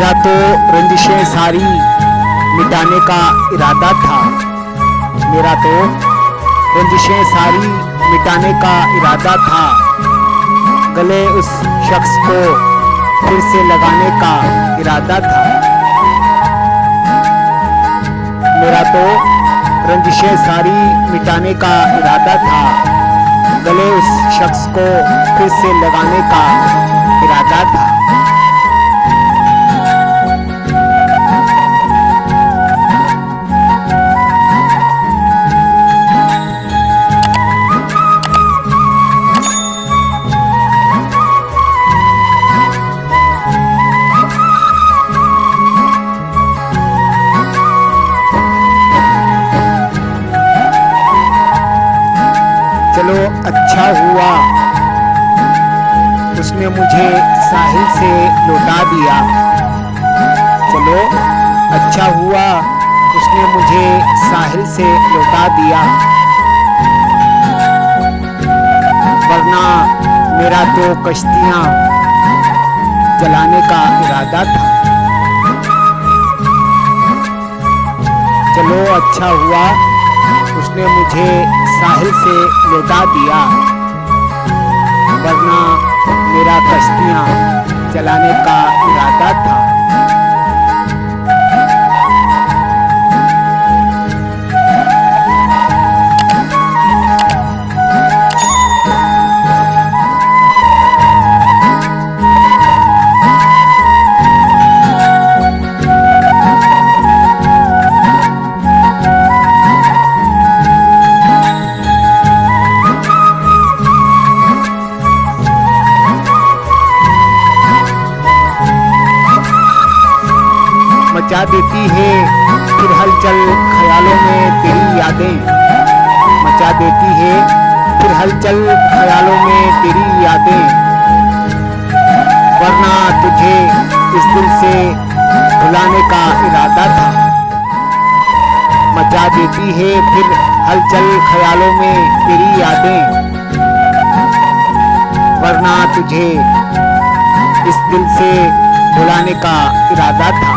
मेरा तो रंजिशें सारी मिटाने का इरादा था। मेरा तो रंजिशें सारी मिटाने का इरादा था। गले उस शख्स को फिर से लगाने का इरादा था। मेरा तो रंजिशें सारी मिटाने का इरादा था। गले उस शख्स को फिर से लगाने का इरादा था। चलो अच्छा हुआ उसने मुझे साहिल से लौटा दिया। चलो अच्छा हुआ उसने मुझे साहिल से लौटा दिया, वरना मेरा तो कश्तियां जलाने का इरादा था। चलो अच्छा हुआ उसने मुझे साहिल से लौटा दिया, वरना मेरा कश्तियां जलाने का इरादा था। मचा देती है फिर हलचल ख्यालों में तेरी यादें। मचा देती है फिर हलचल ख्यालों में तेरी यादें, वरना तुझे इस दिल से भुलाने का इरादा था। मचा देती है फिर हलचल ख्यालों में तेरी यादें, वरना तुझे इस दिल से भुलाने का इरादा था।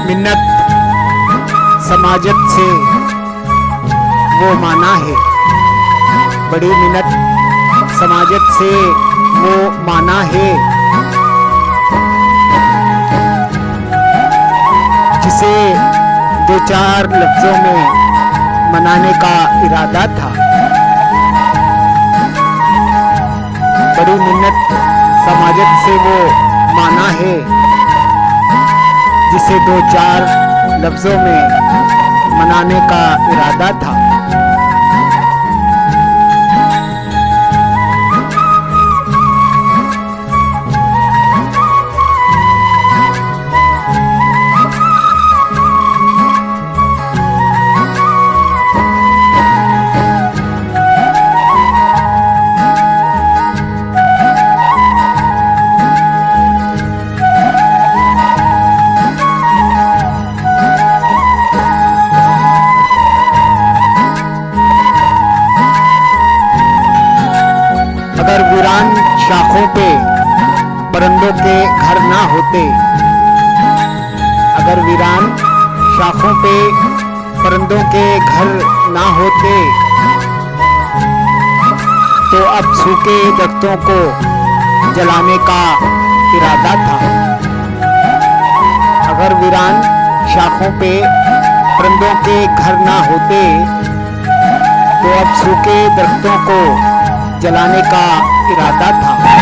मिन्नत समाजत से वो माना है। बड़ी मिन्नत समाजत से वो माना है, जिसे दो चार लफ्जों में मनाने का इरादा था। बड़ी मिन्नत समाजत से वो माना है, जिसे दो चार लफ्जों में मनाने का इरादा था। अगर वीरान शाखों पे परिंदों के घर ना होते, अगर वीरान शाखों पे परिंदों के घर ना होते, तो अब सूखे दरख्तों को जलाने का इरादा था। अगर वीरान शाखों पे परिंदों के घर ना होते, तो अब सूखे दरख्तों को जलाने का इरादा था।